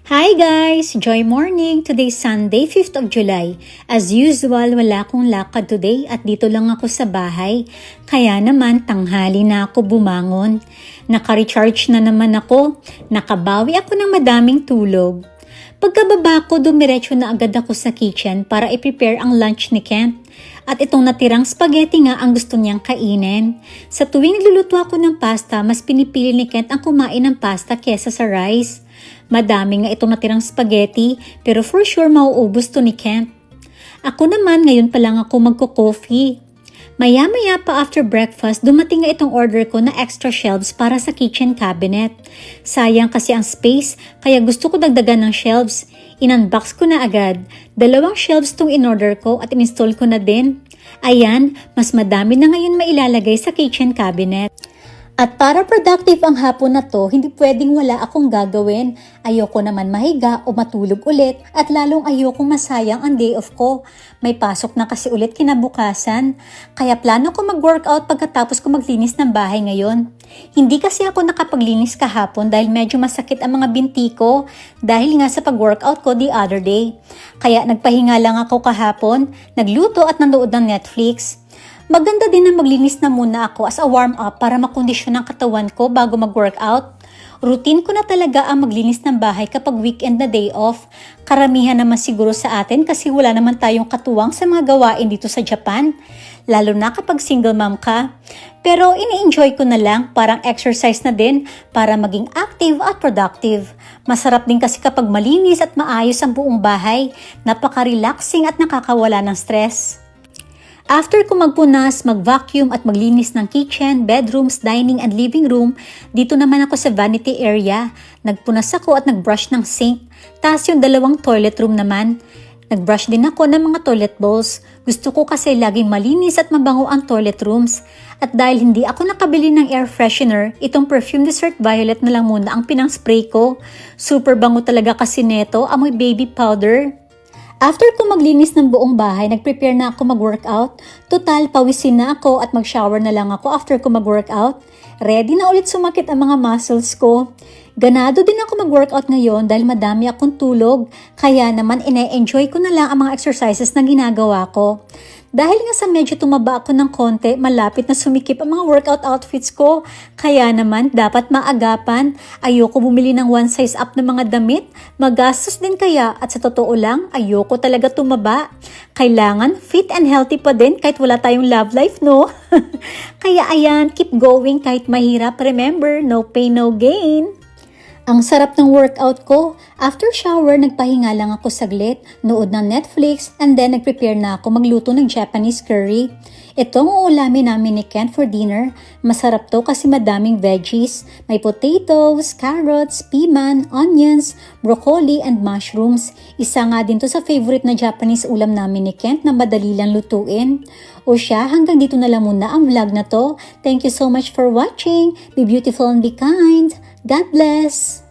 Hi guys! Joy morning! Today's Sunday, 5th of July. As usual, wala akong lakad today at dito lang ako sa bahay. Kaya naman, tanghali na ako bumangon. Naka-recharge na naman ako. Nakabawi ako ng madaming tulog. Pagkababa ko, dumiretso na agad ako sa kitchen para i-prepare ang lunch ni Kent. At itong natirang spaghetti nga ang gusto niyang kainin. Sa tuwing nagluluto ako ng pasta, mas pinipili ni Kent ang kumain ng pasta kesa sa rice. Madami nga itong natirang spaghetti pero for sure mauubos to ni Kent. Ako naman ngayon pa lang ako magko-coffee. Maya-maya pa after breakfast, dumating nga itong order ko na extra shelves para sa kitchen cabinet. Sayang kasi ang space, kaya gusto ko dagdagan ng shelves. In-unbox ko na agad. 2 shelves tong in-order ko at in-install ko na din. Ayan, mas madami na ngayon mailalagay sa kitchen cabinet. At para productive ang hapon na to, hindi pwedeng wala akong gagawin. Ayoko naman mahiga o matulog ulit at lalong ayokong masayang ang day off ko. May pasok na kasi ulit kinabukasan. Kaya plano ko mag-workout pagkatapos ko maglinis ng bahay ngayon. Hindi kasi ako nakapaglinis kahapon dahil medyo masakit ang mga binti ko dahil nga sa pag-workout ko the other day. Kaya nagpahinga lang ako kahapon, nagluto at nanood ng Netflix. Maganda din na maglinis na muna ako as a warm-up para makondisyon ang katawan ko bago mag-workout. Routine ko na talaga ang maglinis ng bahay kapag weekend na day off. Karamihan naman siguro sa atin kasi wala naman tayong katuwang sa mga gawain dito sa Japan. Lalo na kapag single mom ka. Pero ini-enjoy ko na lang, parang exercise na din para maging active at productive. Masarap din kasi kapag malinis at maayos ang buong bahay. Napaka-relaxing at nakakawala ng stress. After ko magpunas, mag-vacuum at maglinis ng kitchen, bedrooms, dining and living room, dito naman ako sa vanity area. Nagpunas ako at nagbrush ng sink. Taas yung 2 toilet room naman. Nagbrush din ako ng mga toilet bowls. Gusto ko kasi laging malinis at mabango ang toilet rooms. At dahil hindi ako nakabili ng air freshener, itong perfume Desert Violet na lang muna ang pinang-spray ko. Super bango talaga kasi neto, amoy baby powder. After ko maglinis ng buong bahay, nag-prepare na ako mag-workout. Total, pawisin na ako at mag-shower na lang ako after ko mag-workout. Ready na ulit sumakit ang mga muscles ko. Ganado din ako mag-workout ngayon dahil madami akong tulog. Kaya naman ine-enjoy ko na lang ang mga exercises na ginagawa ko. Dahil nga sa medyo tumaba ako ng konti, malapit na sumikip ang mga workout outfits ko. Kaya naman, dapat maagapan. Ayoko bumili ng one size up na mga damit. Magastos din kaya at sa totoo lang, ayoko talaga tumaba. Kailangan fit and healthy pa din kahit wala tayong love life, no? Kaya ayan, keep going kahit mahirap. Remember, no pain, no gain. Ang sarap ng workout ko. After shower, nagpahinga lang ako saglit, nood ng Netflix, and then nagprepare na ako magluto ng Japanese curry. Itong uulamin namin ni Kent for dinner. Masarap to kasi madaming veggies. May potatoes, carrots, piman, onions, broccoli, and mushrooms. Isa nga din to sa favorite na Japanese ulam namin ni Kent na madali lang lutuin. O siya, hanggang dito na lang muna ang vlog na to. Thank you so much for watching. Be beautiful and be kind. God bless!